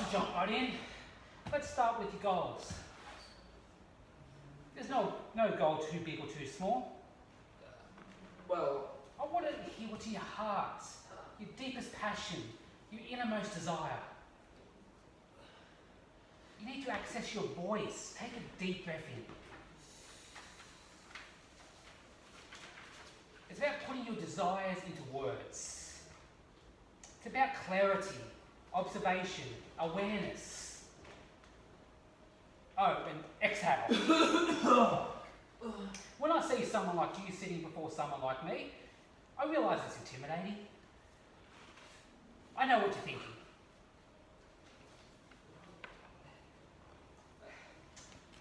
to jump right in. Let's start with your goals. There's no goal too big or too small. Well, I want to hear what's in your heart, your deepest passion, your innermost desire. You need to access your voice. Take a deep breath in. It's about putting your desires into words. It's about clarity, observation, awareness. Oh, and exhale. When I see someone like you sitting before someone like me, I realise it's intimidating. I know what you're thinking.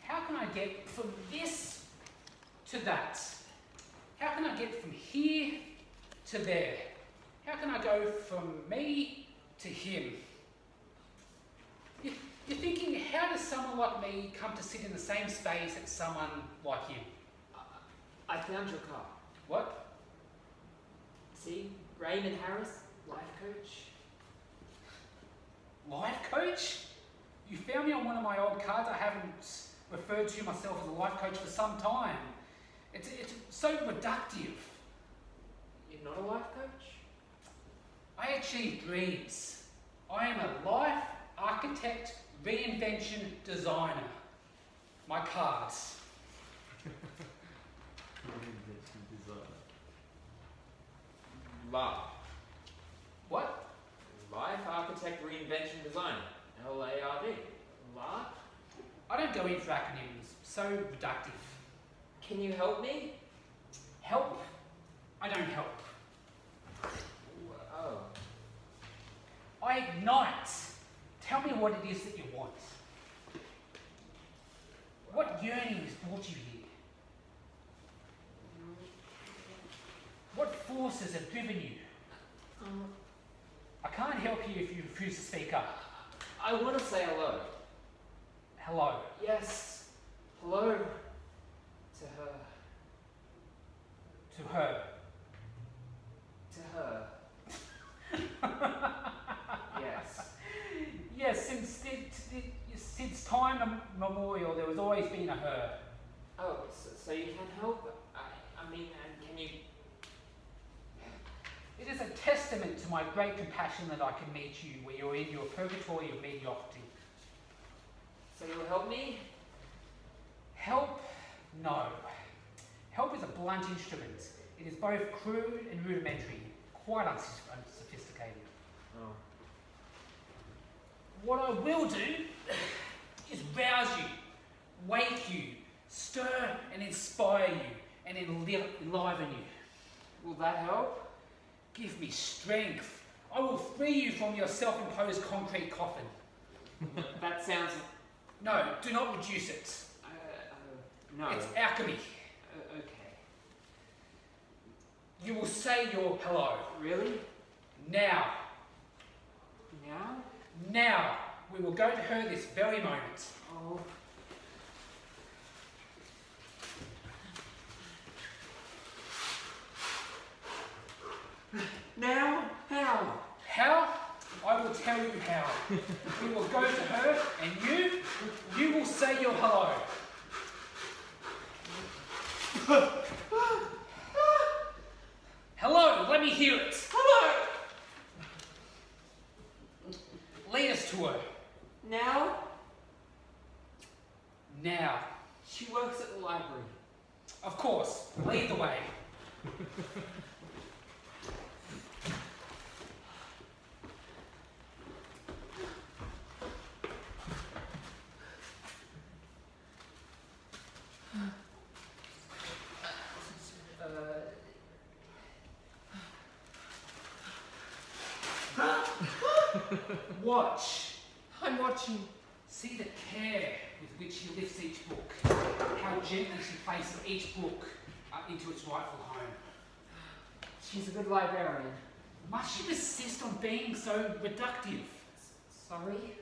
How can I get from this to that? How can I get from here to there? How can I go from me to him? You're thinking, how does someone like me come to sit in the same space as someone like him? I found your car. What? See? Raymond Harris, Lifecoach. Lifecoach? You found me on one of my old cards. I haven't referred to myself as a life coach for some time. It's so reductive. You're not a life coach? I achieve dreams. I am a life architect, reinvention designer. My cards. Reinvention designer. LARD. What? Life Architect Reinvention Designer. LARD. LARD? I don't go in for acronyms. So reductive. Can you help me? Help? I don't help. Oh. I ignite. Tell me what it is that you want. What yearning has brought you here? What forces have driven you? I can't help you if you refuse to speak up. I want to say hello. Hello. Yes. Hello. To her. To her. To her. Yes. Yes, since time immemorial, there has always been a her. Oh, so you can help? I mean, and can you... It is a testament to my great compassion that I can meet you where you're in your purgatory of mediocrity. So you'll help me? Help? No. Help is a blunt instrument. It is both crude and rudimentary, quite unsophisticated. Oh. What I will do is rouse you, wake you, stir and inspire you, and enliven you. Will that help? Give me strength. I will free you from your self-imposed concrete coffin. That sounds... No, do not reduce it. No. It's alchemy. Okay. You will say your hello. Really? Now. Now? Now. We will go to her this very moment. Oh. Now? How? How? I will tell you how. We will go to her and you will say your hello. Hello, let me hear it. Hello! Lead us to her. Now? Now. She works at the library. Of course, lead the way. Watch. I'm watching. See the care with which she lifts each book, how gently she places each book into its rightful home. She's a good librarian. Must she insist on being so reductive? Sorry?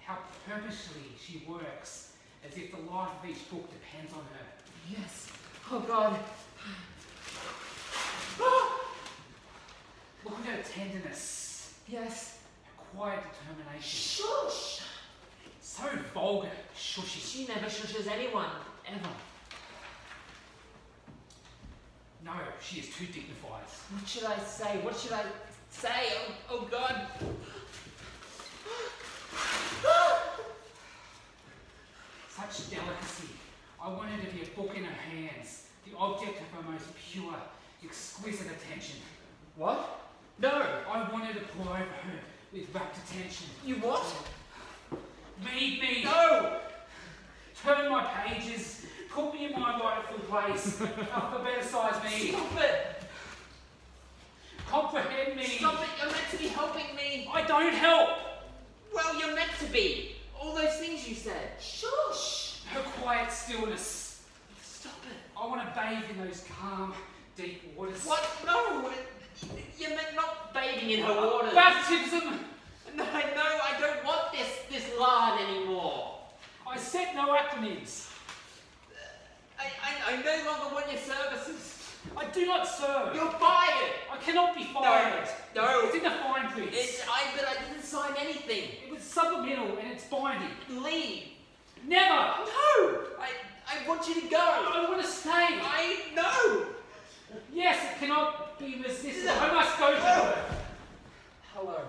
How purposefully she works, as if the life of each book depends on her. Yes. Oh God. Look at her tenderness, Yes. her quiet determination. Shush! vulgar, shushy. She never shushes anyone, ever. No, she is too dignified. What should I say? What should I say? Oh God. Such delicacy. I want her to be a book in her hands, the object of her most pure, exquisite attention. What? No. I want her to pour over her with rapt attention. You what? Read me. No. Turn my pages. Put me in my rightful place. Alphabeticize me. Stop it. Comprehend me. Stop it. You're meant to be helping me. I don't help. Well, you're meant to be. All those things you said. Shush. Her quiet stillness. Stop it. I want to bathe in those calm, deep waters. What? No. You're not bathing in her waters. Baptism. No, I don't want this lard anymore. I said no acronyms. I no longer want your services. I do not serve. You're fired. I cannot be fired. No. It's in the fine print. But I didn't sign anything. It was subliminal and it's binding. Leave. Never. No. I want you to go. I want to stay. I know. Yes, it cannot be resisted. I must go to her. Hello.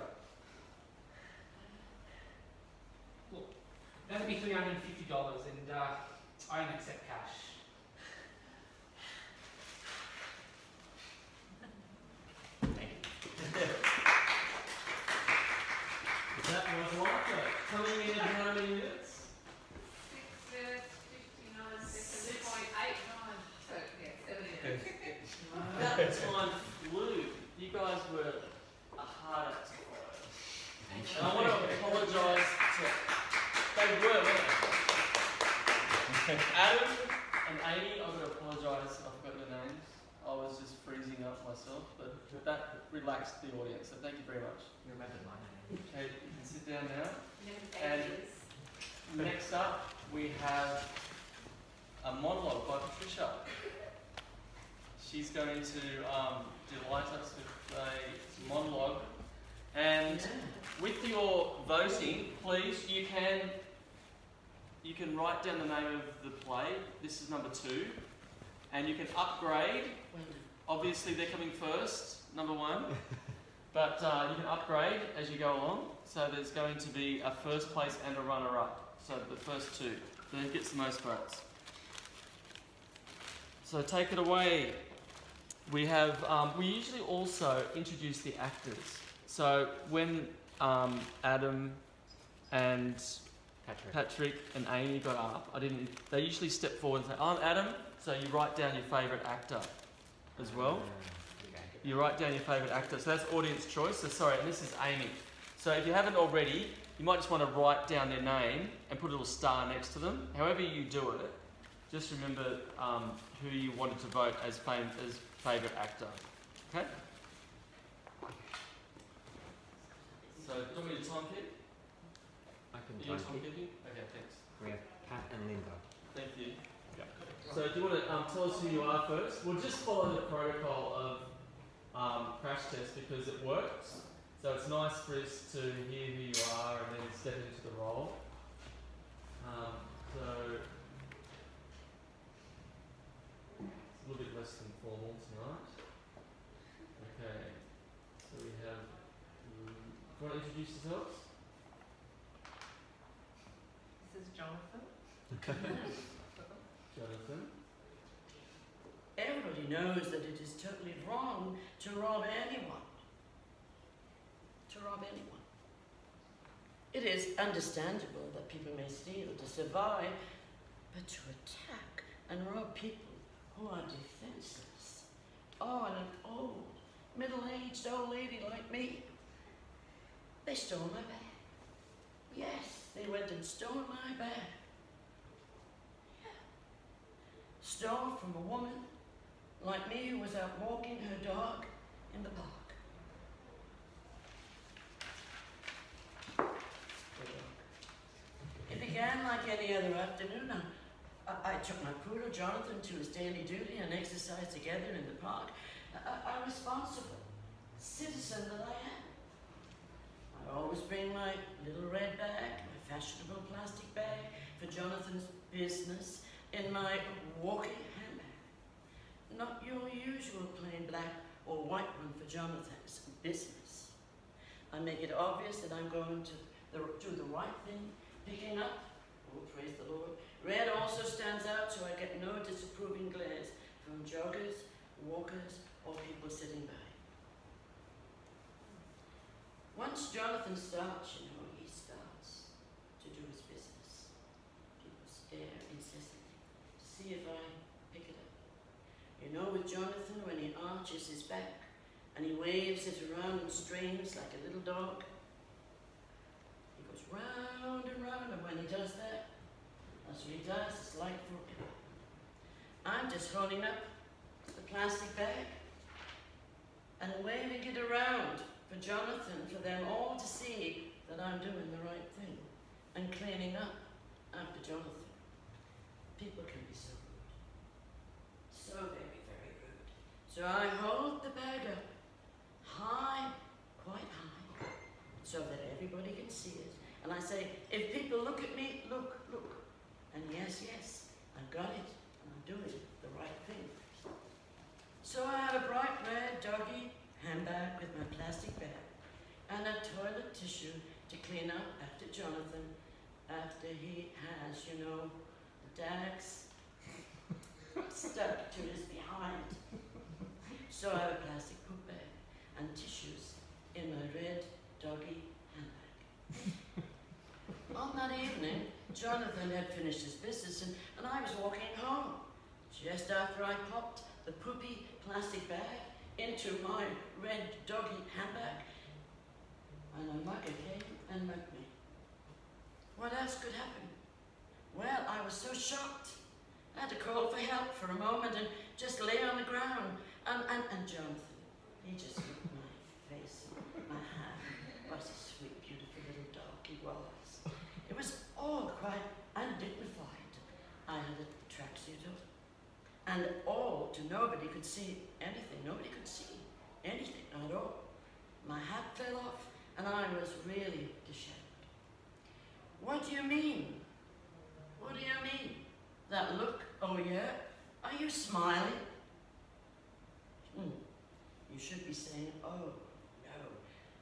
Look, that'll be $350 and I don't accept cash. That was Lifecoach. Coming in at how many minutes? 6 minutes, 59 seconds, 0.89. So, yeah, 7 minutes. That time flew. You guys were a hard act to follow. And I want to apologise to... They were, weren't they? Adam and Amy, I've got to apologise. I forgot your names. I was just freezing up myself, but that relaxed the audience, so thank you very much. You remembered my name. Okay, you can sit down now. And Next up, we have a monologue by Patricia. She's going to delight us with a monologue. And with your voting, please, you can write down the name of the play. This is number 2. And you can upgrade. Obviously, they're coming first, number 1. But you can upgrade as you go along. So there's going to be a first place and a runner-up. So the first 2. Who gets the most votes? So take it away. We have. We usually also introduce the actors. So when Adam and Patrick and Amy got up, they usually step forward and say, "I'm Adam." So you write down your favourite actor as well. You write down your favourite actor. So that's audience choice. So sorry, and this is Amy. So if you haven't already, you might just want to write down their name and put a little star next to them. However you do it, just remember who you wanted to vote as favourite actor. Okay? So do you want me to time keep? I can Are you time keep. keeping? Okay, thanks. We have Pat and Linda. Thank you. Yeah. So do you want to tell us who you are first? We'll just follow the protocol of crash test because it works. So it's nice for us to hear who you are and then step into the role. So it's a little bit less than formal tonight. Okay. So we have. Do you want to introduce yourselves? this is Jonathan. Jonathan. Everybody knows that it is totally wrong to rob anyone. To rob anyone. It is understandable that people may steal to survive, but to attack and rob people who are defenseless. Oh, and an old, middle-aged old lady like me. They stole my bag. Yes, they went and stole my bag. Yeah. Stole from a woman like me who was out walking her dog in the park. It began like any other afternoon. I took my poodle Jonathan to his daily duty and exercised together in the park. A responsible citizen that I am. I always bring my little red bag, my fashionable plastic bag. Jonathan's business in my walking handbag. Not your usual plain black or white one for Jonathan's business. I make it obvious that I'm going to do the right thing, picking up, oh praise the Lord. Red also stands out so I get no disapproving glares from joggers, walkers, or people sitting by. Once Jonathan starts, you know, he starts to do his business. People stare incessantly to see if I pick it up. You know, with Jonathan, when he arches his back and he waves it around and strains like a little dog, he goes round and round, and when he does that, that's what he does. It's like for him. I'm just holding up the plastic bag and waving it around for Jonathan, for them all to see that I'm doing the right thing and cleaning up after Jonathan. People can be so rude. So very, very rude. So I hold the bag up high, quite high, so that everybody can see it. And I say, if people look at me, look, look. And yes, yes, I've got it, and I'm doing the right thing. So I have a bright red doggy handbag with my plastic bag and a toilet tissue to clean up after Jonathan, after he has, you know, the dags stuck to his behind. So I have a plastic poop bag and tissues in my red doggy handbag. On that evening, Jonathan had finished his business and I was walking home just after I popped the poopy plastic bag into my red doggy handbag, and a mugger came and mugged me. What else could happen? Well, I was so shocked. I had to call for help for a moment and just lay on the ground. And Jonathan, he just looked my face, my hand. What a sweet, beautiful little dog he was. It was all quite undignified. I had a tracksuit on, and all to nobody could see anything. Nobody could see anything at all. My hat fell off, and I was really disheveled. What do you mean? What do you mean? That look, oh yeah? Are you smiling? You should be saying, oh no,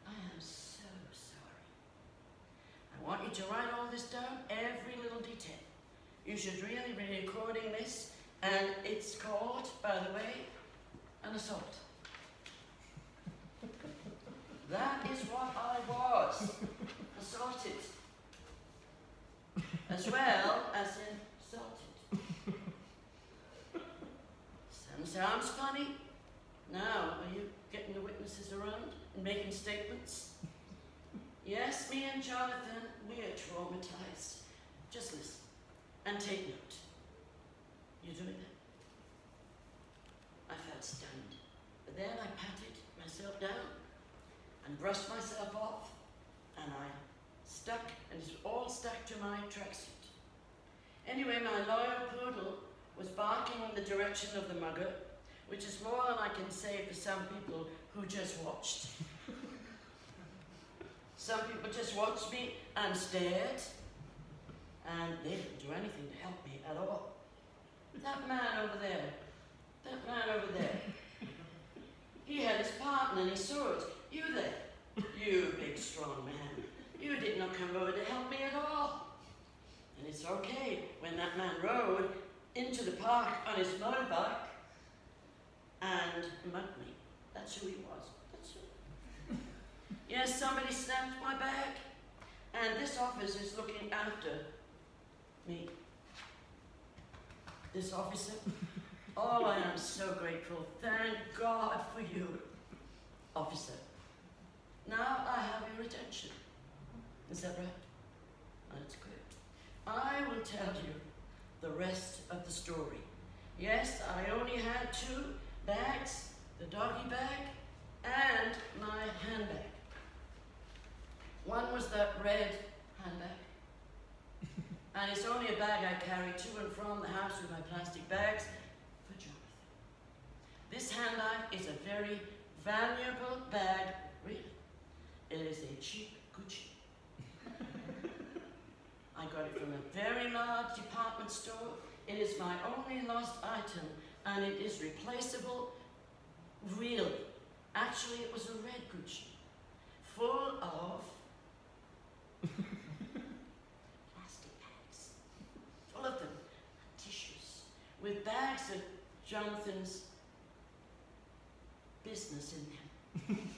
I am so sorry. I want you to write all this down, every little detail. You should really be recording this, and it's called, by the way, an assault. That is what I was, assaulted, as well as insulted. Sounds funny? Now, are you getting the witnesses around and making statements? Yes, me and Jonathan, we are traumatized. Just listen and take note. You doing that? I felt stunned, but then I patted myself down and brushed myself off, and I stuck, and it's all stuck to my tracksuit. Anyway, my loyal poodle was barking in the direction of the mugger, which is more than I can say for some people who just watched. Some people just watched me and stared, and they didn't do anything to help me at all. That man over there, he had his partner and he saw it. You there, you big strong man, you did not come over to help me at all. And it's okay when that man rode into the park on his motorbike and mugged me. That's who he was. That's who. Yes, somebody snapped my bag, and this officer is looking after me. This officer, oh, I am so grateful. Thank God for you, officer. Now I have your attention. Is that right? That's good. I will tell you the rest of the story. Yes, I only had 2 bags, the doggy bag and my handbag. One was that red handbag, and it's only a bag I carry to and from the house with my plastic bags for Jonathan. This handbag is a very valuable bag, really. It is a cheap Gucci. I I got it from a very large department store. It is my only lost item, and it is replaceable. Really. Actually, it was a red Gucci, full of plastic bags, full of them, tissues, with bags of Jonathan's business in them.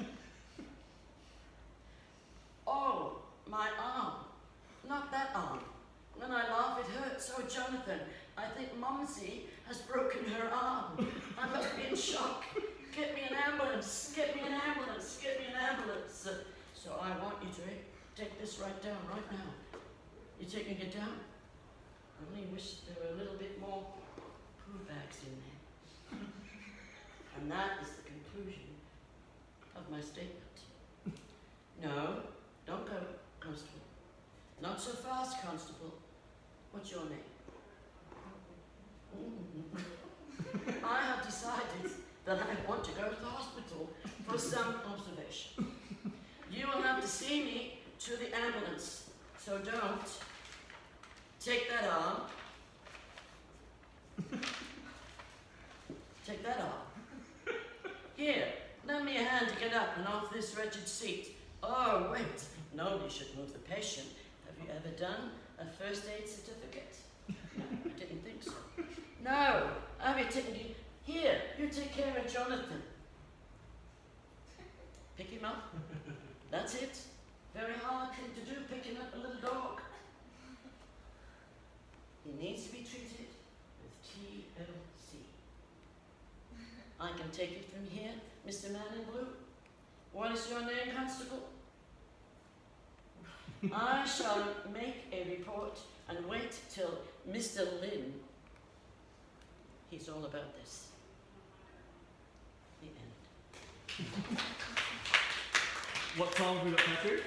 Oh, my arm. Not that arm. When I laugh, it hurts. Oh, Jonathan, I think Mumsy has broken her arm. I must be in shock. Get me an ambulance. Get me an ambulance. Get me an ambulance. So I want you to take this right down right now. You taking it down? I only wish there were a little bit more poo bags in there. And that is the conclusion of my statement. No, don't go, Constable. Not so fast, Constable. What's your name? I have decided that I want to go to the hospital for some observation. You will have to see me to the ambulance, so don't take that arm. Take that arm. Here, lend me a hand to get up and off this wretched seat. Oh, wait, nobody should move the patient. Have you ever done a first aid certificate? No, I didn't think so. No, have you taken... Here, you take care of Jonathan. Pick him up. That's it. Very hard thing to do, picking up a little dog. He needs to be treated with TLC. I can take it from here, Mr. Man in Blue. What is your name, Constable? I shall make a report and wait till Mr. Lynn. He's all about this. The end. What time have we got, Patrick?